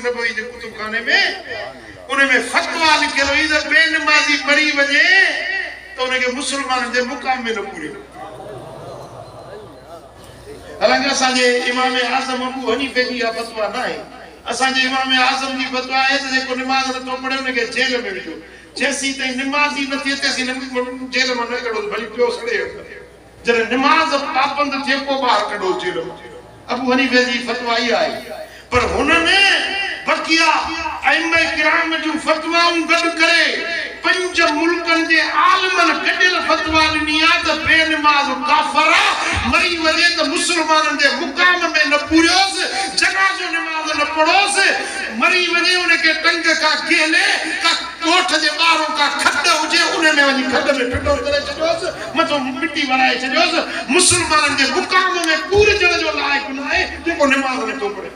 मस्जिद नबवी जे कुतुब खाने में उनमें फतवा लिखियल हुई त बेनमाज़ी मरी वञे त उनखे मुसलमाननि जे मुक़ाम में न पूरियो। हालांकि असांजे इमाम आज़म अबू हनीफे जी फतवा न आहे। असांजे इमाम आज़म जी फतवा आहे त जेको निमाज़ नथो पढ़े उनखे जेल में विझो। जेसीं ताईं निमाज़ ई न थिए तेसीं जेल मां न कढो भली पियो सड़े। जॾहिं निमाज़ पाबंद थिए पोइ ॿाहिरि कढो जेल मां। अबू हनीफे जी फतवा इहा आहे। पर हुनने बकिया अइम्मा किराम जूं फतवाऊं गॾु करे 5 मुल्कनि जे आलिमनि गॾियल फतवा ॾिनी आहे त बेनमाज़ काफ़िर आहे, मरी वञे त मुसलमाननि जे मुक़ाम में न पूरियोसि, जनाज़ो निमाज़ न पढ़ोसि, मरी वञे उनखे टंग खां गेले का कोठ जे ॿाहिरों का खॾ हुजे उन में वञी खॾ में फिटो करे छॾियोसि, मथो मिटी वराए छॾियोसि। मुसलमाननि जे मुक़ाम में पूरजण जो लाइक़ न आहे जेको निमाज़ नथो पढ़े।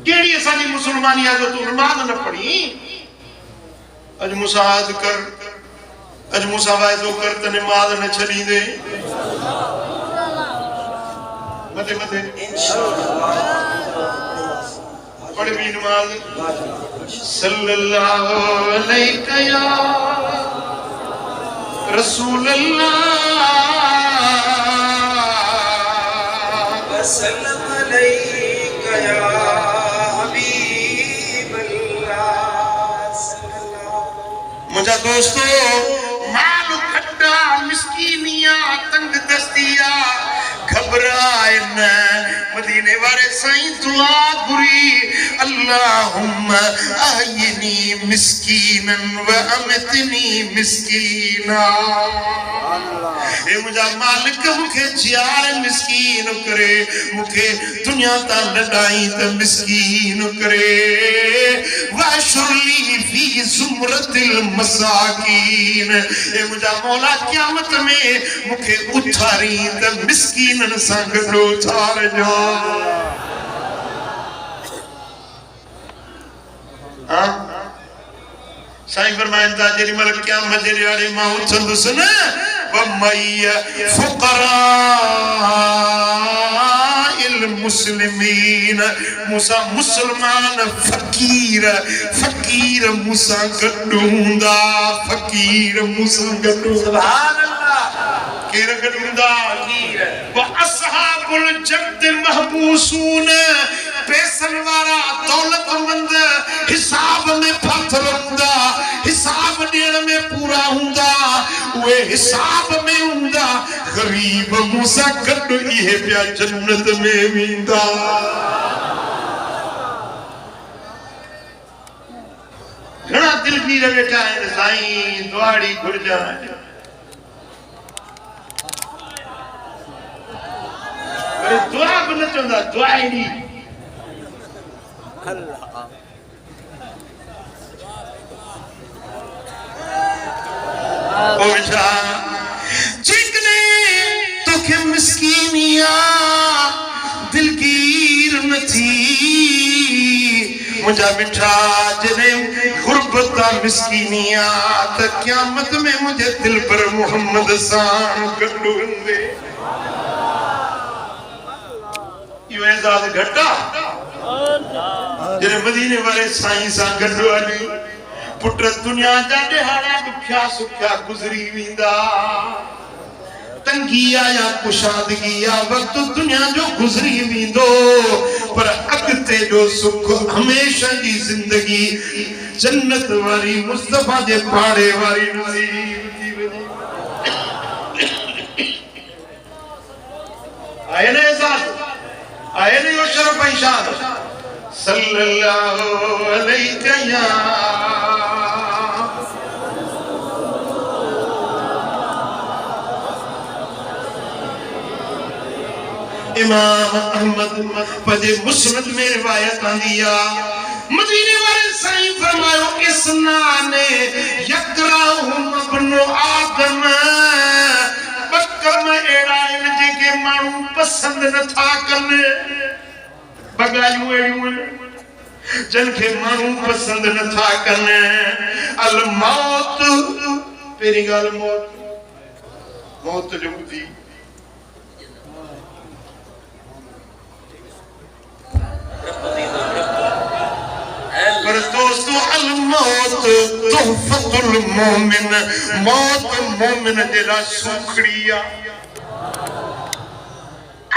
केड़ी असांजी मुसलमानी आहे जो तू नमाज़ न पढ़ी? अज मुसाद कर, अज मूसा वाइदो कर त नमाज़ न छॾींदे। मथे मथे इंशाअल्लाह पढ़ भी नमाज़। सल्लल्लाहु अलैहि या रसूल अल्लाह वसल्लम अलैका या मुझा दोस्तों, माल खड्डा मिस्कीनिया तंग दस्तिया घबराए न। मदीने वाले साईं दुआ घुरी, अल्लाहुम्मा आयनी मिस्कीनन व अमतनी मिस्कीना। ए मुझा मालिक मुखे जियार मिस्कीन करे, मुखे दुनिया ता लड़ाई त मिस्कीन करे। वाशुरली फी जुमरतिल मसाकीन। ए मुझा मौला क़यामत में मुखे उथारी त मिस्कीनन सां गॾु उथारजो। साईं फरमाइनि था जेॾी महिल क़यामत जे ॾियारे मां उथंदुसि न वमैया फुक़रा मुस्लिमीन, मूसा मुसलमान फकीर फकीर मूसा गॾु हूंदा। फकीर मूसा गॾु सुभान अल्लाह केर गॾु हूंदा? व असहाबुल जद्द महबूसून, पैसन वारा दौलतमंद हिसाब में फाथल हूंदा, हिसाब ॾियण में पूरा हूंदा, उहे हिसाब में हूंदा। गरीब मूसा गॾु इहे पिया जन्नत में वेंदा। घणा दिलगीर वेठा आहिनि साईं दुआड़ी घुरजांइ। दुआ बि न चवंदा, दुआड़ी तोखे मिस्कीनिया दिलगीर न थी मुझा मिठा जने गुरबत मिस्कीनिया त क़यामत में मुझे दिल पर मोहम्मद सां गॾु हूंदे। इहो एज़ाज़ घटि आहे जॾहिं मदीने वारे साईं सां गॾु हली पुट दुनिया जा ॾिहाड़ा ॾुखिया सुखिया गुज़री वेंदा। तंगी या कुशादगी या वक्त दुनिया जो गुज़री वेंदो, पर अॻिते जो सुख हमेशा जी ज़िंदगी जन्नत वारी मुस्तफा जे पाड़े वारी नसीब थी वञे। आहे न एज़ाज़, आहे न इहो शरफ़ ऐं शान। सल्लल्लाहु अलैहि या इमाम अहमद पजे मुस्नद में रिवायत आंदी आ। मदीने वाले साईं फरमायो इसनाने यकराहुम इब्नु आदम, बकम एड़ा इन जेके मानू पसंद न था कने। बगायूं एड़ियूं जिनके मानू पसंद न था कने। अल मौत, पहिरीं ॻाल्हि मौत, मौत जो ॿुधी अल मौत तुहफतुल मोमिन, मौत मोमिन जेला सुखड़िया।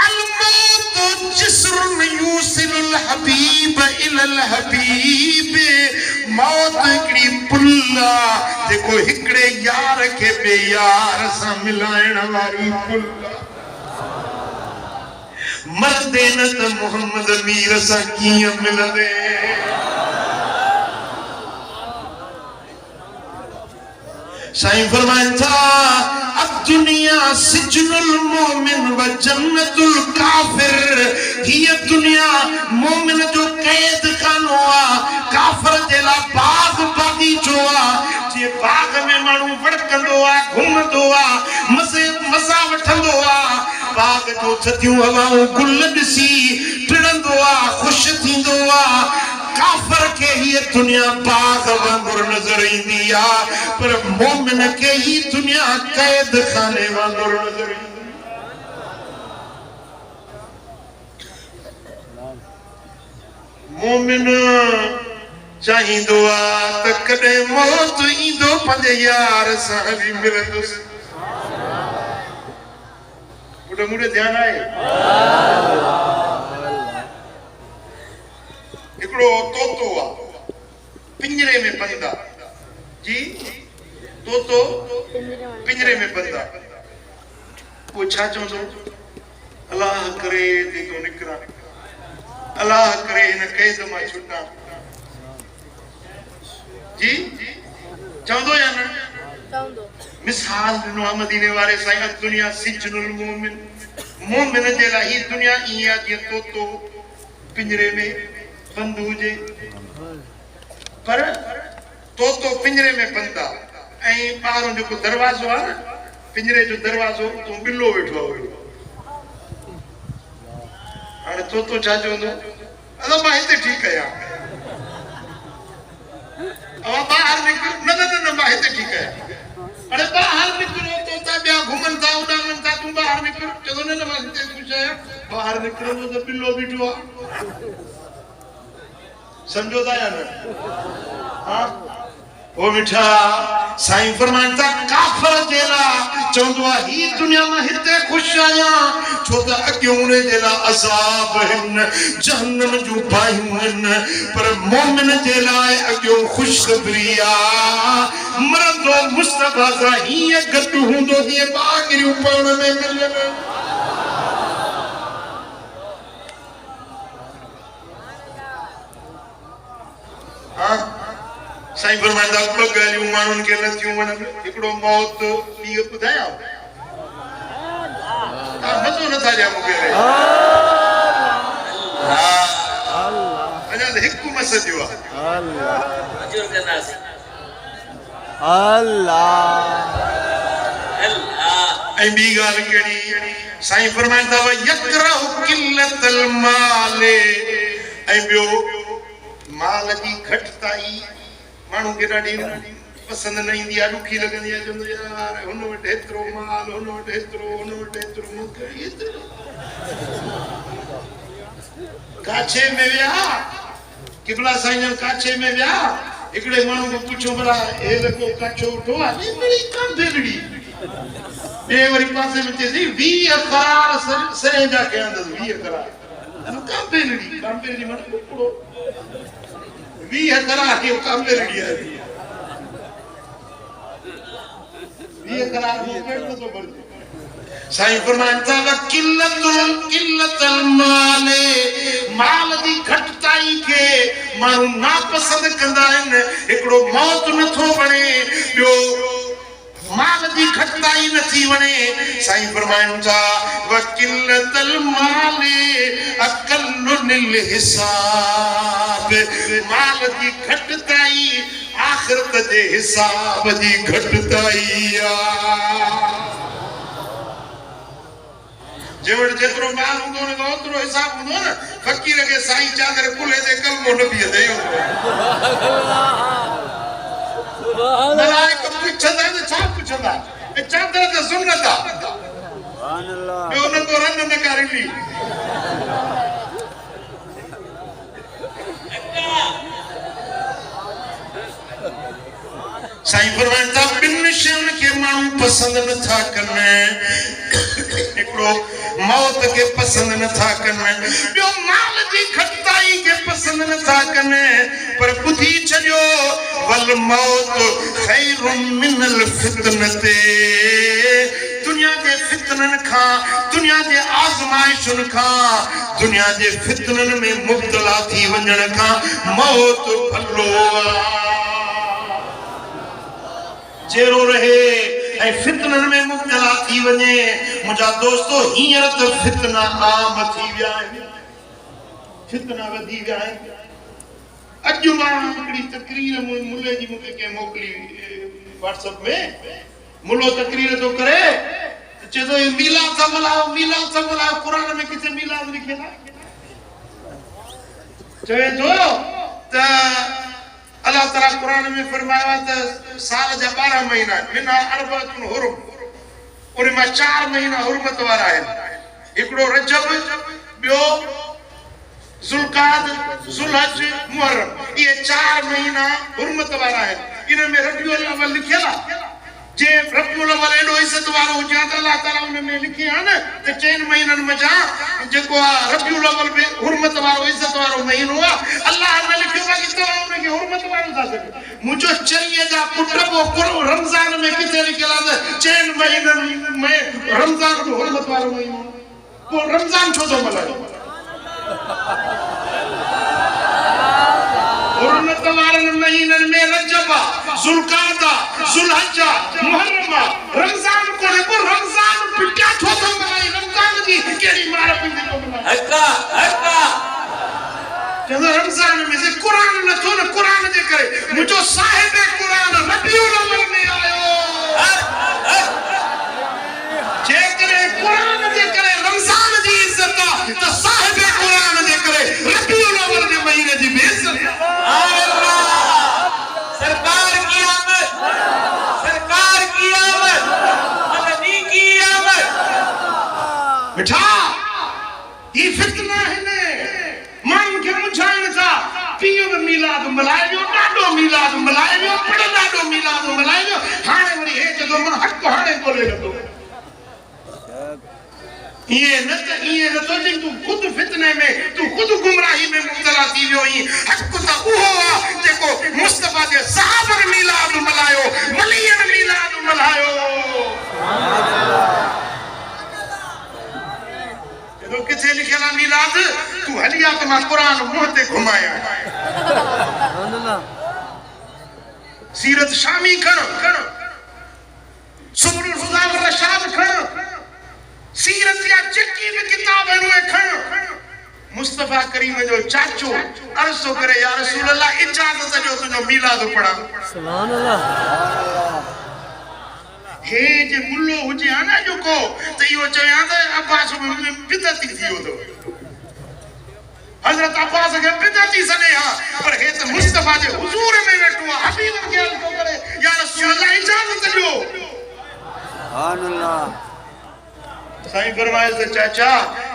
अल मौत जिस्रुन यूसिलुल हबीब इलल हबीब, मौत हिकड़ी पुल्ला जेको हिकड़े यार के बे यार सां मिलाइण वारी पुल्ला। मरदे न त मोहम्मद मीर सां कीअं मिलंदे। साईं फरमाइनि था दुनिया सिजनुल मोमिन व जन्नतुल काफिर, हीअ दुनिया मोमिन जो कैद खानो आ, काफिर जे लाइ बाग बागीचो आ। जे बाग में माण्हू भड़कंदो आ, घुमंदो आ, मज़ा वठंदो आ, बाग जो थधियूं हवाऊं गुल ॾिसी टिड़ंदो आ, ख़ुशि थींदो आ। काफिर के ही दुनिया बाग वांगुर नजर ईंदी आ, पर मोमिन के ही दुनिया कैद खाने वांगुर नजर ईंदी। मोमिन चाहींदो आ त कॾहिं मौत ईंदो पंहिंजे यार सां हली मिलंदुसि। पुटु मूंखे ध्यानु आहे हिकिड़ो तोतो आ, पिंजरे में बंद आ जी, तोतो पिंजरे में बंद आ। वो छा चवंदो, अल्लाह करे ते तो निकरा, अल्लाह करे हिन कैद मां छुटा जी, चवंदो या न चवंदो। मिसाल ॾिनो आहे मदीने वारे साईं, दुनिया सिजनुल मोमिन, मोमिन जे लाइ ही दुनिया ईअं आहे जीअं तोतो पिंजरे में बंद हुजे, पर तोतो पिंजरे में बंद आ ऐं ॿाहिरों जेको दरवाज़ो आहे न, पिंजरे जो दरवाज़ो, तो बिल्लो वेठो आहे। हाणे तोतो छा चवंदो, अदा मां हिते ठीकु आहियां, ॿाहिरि निकिर, न न न मां हिते ठीकु आहियां। अरे ॿाहिरि निकिरो, तोता ॿिया घुमनि था, उॾामनि था, तूं ॿाहिरि निकिर। चवंदो न न मां हिते ख़ुशि आहियां। ॿाहिरि निकिरंदो त बिल्लो बीठो आहे, समझो था या न? हाँ वो मिठा साईं फरमाइनि था काफिर जे लाइ चवंदो आहे ही दुनिया में हिते ख़ुशि आहियां, छो त अॻियों उन जे लाइ अज़ाब आहिनि, जहन्नम जूं बाहियूं आहिनि, पर मोमिन जे लाइ अॻियों ख़ुशख़बरी आहे। मरंदो मुस्तफ़ा सां हीअं गॾु हूंदो जीअं ॿागिरियूं पाण में मिलनि। साईं फरमाईंदा ॿ ॻाल्हियूं माण्हुनि खे नथियूं वणनि, हिकिड़ो मौत, ॿी ॿुधायां मज़ो नथा ॾिया मूंखे। अञा त हिकु मस जो आहे। ऐं ॿी ॻाल्हि कहिड़ी, साईं फरमाईंदा यकरहु किल्लतल माले, ऐं ॿियो माल जी घटिताई माण्हू खे ॾाढी पसंदि न ईंदी आहे, ॾुखी लॻंदी आहे। चवंदो यार हुन वटि हेतिरो माल, हुन वटि हेतिरो, हुन वटि हेतिरो, मूंखे एतिरो। काछे में विया किबला साईं काछे में विया, हिकिड़े माण्हू खां पुछो भला हे लॻो काछो उठो आहे, कांधेलड़ी ॿिए वरी पासे में चएसि 20 करार सरे जा कया अथसि, 20 करार कांधेलड़ी, कांधेलड़ी माना कुकड़ो, 20 करार के कांधेलड़ी आहे। 20 करार में पेट तो भर दे। साईं फरमाइनि था किल्लतुल माले, माल जी घटिताई खे माण्हू नापसंद कंदा आहिनि। हिकिड़ो मौत नथो वणे, ॿियो माल जी घटिताई नथी वणे। साईं फरमाइनि था वकिल्लतल माले अक़ल्लुल हिसाब, माल जी घटिताई आख़िरत जे हिसाब जी घटिताई आहे। जेवट जेतिरो माल हूंदो न ओतिरो हिसाब हूंदो न। फ़कीर खे साईं चादर कुल्हे ते कलमो न बीहंदे मलाइक पुछंदा त छा पुछंदा, चादर त सुन्नत आहे, ॿियो न को रन न करिली। साईं फरमाइनि था ॿिनि शयुनि खे माण्हू पसंदि नथा कनि हिकिड़ो मौत खे पसंदि नथा कनि ॿियो माल जी घटिताई खे पसंदि नथा कनि पर ॿुधी छॾियो वल मौत ख़ैरुम मिनल फितनते दुनिया जे फितननि खां दुनिया जे आज़माइशुनि खां दुनिया जे फितननि में मुब्तला थी वञण खां मौत भलो जेरो रहे ऐं फितननि में मुब्तला थी वञे मुंहिंजा दोस्तो हींअर त फितना आम थी विया आहिनि फितना वधी विया आहिनि अॼु मां हिकिड़ी तकरीर मुल्ले जी मूंखे कंहिं मोकिली व्हाट्सएप में मुल्लो तकरीर थो करे चए थो मीलाद सां मल्हायो क़ुरान में किथे मीलाद लिखियल आहे चए थो त अल्लाह ताला कुरान में फरमायो आहे त साल जा 12 महीना मिना अरबतुन हुरुम उन में 4 महीना हुरमत वारा आहिनि हिकिड़ो रजब ॿियो ज़ुल्क़ाद ज़ुलहज मुहर्रम ये 4 महीना हुरमत वारा आहिनि इन में रबिउल अव्वल लिखियल आहे जे रबिउल अव्वल एॾो इज़त वारो हुजे त अल्लाह ताला उन में लिखी आहे न त 4 महीननि में जा जेको आहे रबिउल अव्वल में हुरमत वारो इज़त वारो महीनो आहे अल्लाह ने लिखियो आहे कि तव्हां उन खे हुरमत वारो था सघो मुंहिंजो चरीअ जा पुट पोइ रमज़ान में किथे लिखियल आहे त 4 महीननि में रमज़ान बि हुरमत वारो महीनो पोइ रमज़ान छो थो मल्हायो हुरमत वारनि महीननि में रजब ज़ुल्क़ाद ज़ुलहज मुहर्रम रमज़ान कोन्हे पोइ रमज़ान पिटिया छो थो मल्हाई रमज़ान जी कहिड़ी मार पईंदी थो मल्हाई हक़ा चवंदो रमज़ान में से क़ुरान नथो न क़ुरान जे करे मुंहिंजो साहिब क़ुरान रबिउल अव्वल में आयो जेकॾहिं क़ुरान जे करे रमज़ान जी इज़त आहे त साहिब क़ुरान जे करे रबिउल अव्वल जे महीने जी बि इज़त सरकार की आमद मदनी की आमद बेटा ये फितना है ने मान के मुझाइन था पियो में मिलाद मल्हायो ॾाढो मिलाद मल्हायो पर ॾाढो मिलाद मल्हायो हाणे वरी हे चलो मन हक़ हाणे बोले लॻो ये न तो जे तू खुद फितने में तू खुद गुमराही में मुब्तला थी वियो ही हक़ त उहो आहे जेको मुस्तफा जे सहाबा मिलाद मल्हायो मलियन मिलाद मल्हायो तो किथे लिखियल आहे मिलाद तू हलिया त मां क़ुरान मुंह ते घुमाया सीरत शामी खण सुबुल हुदा व रशाद खण सीरत या जेकी भी किताब है उहे खण मुस्तफा करीम जो चाचो अर्ज़ तो करे या रसूल अल्लाह इजाजत जो तुझो मिलाद पढ़ा सुभान अल्लाह हे जे मुल्लो हुजे आ ना जेको त इहो चया त अब्बास बिदती थी वियो तो हज़रत अब्बास के बिदती सने हा पर हे त मुस्तफा जे हुजूर में वेठो आ हबीब के अर्ज़ तो करे या रसूल अल्लाह इजाजत ॾियो सुभान अल्लाह साईं फरमाए त चाचा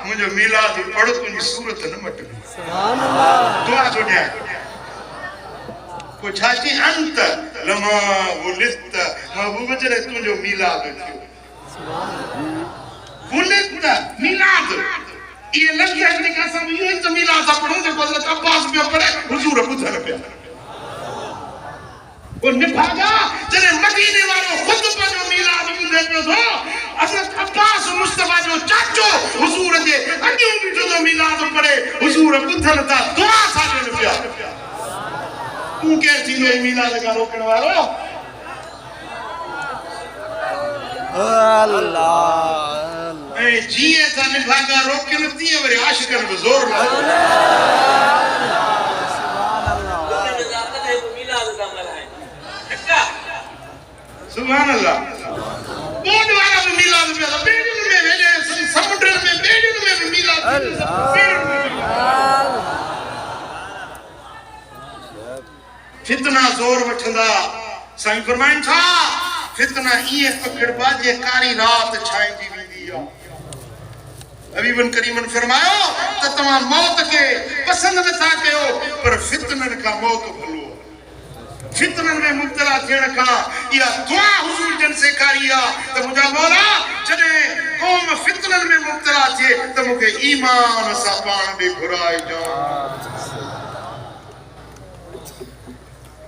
मुंहिंजो मिलाद पढ़ तुंहिंजी सूरत न मट सुभान अल्लाह दुआ थो ॾियां को छाची अंत लमा वुलित महबूब जरे तुंहिंजो मिलाद थियो वुलित मिलाद ये लॻी आहे जेका असां इहो ई त मिलाद था पढ़ूं जेको हज़रत अब्बास पियो पढ़े हुजूर ॿुधण पिया वो निभागा जॾहिं मदीने वारो ख़ुदि पंहिंजो मिलाद ॿुधे पियो थो हज़रत अब्बास मुस्तफा जो चाचो हुजूर जे अॻियूं बीठो थो मिलाद पढ़े हुजूर ॿुधनि था दुआ था ॾियनि पिया तूं केरु थींदो मिलाद खां रोकण वारो अल्लाह ऐं जीअं था निभागा रोकनि तीअं वरी आशिक़नि बि ज़ोर लॻो सुभान अल्लाह बोल वाला भी मिलाद पे था बेड़ियों में वेले समुद्र में बेड़ियों में भी मिलाद फितना जोर वठंदा साईं फरमाइनि था फितना ये पकड़बा जे कारी रात छाईंदी वेंदी आहे हबीबन करीमन फरमायो त तव्हां मौत के पसंद नथा कयो पर फितनन का मौत भलो फितनन में मुब्तला थियण का या दुआ हुजूर जन सेखारी आ त मुझा मौला जदे कौम फितनन में मुब्तला थे त मुके ईमान सा पान बे घुराए जाओ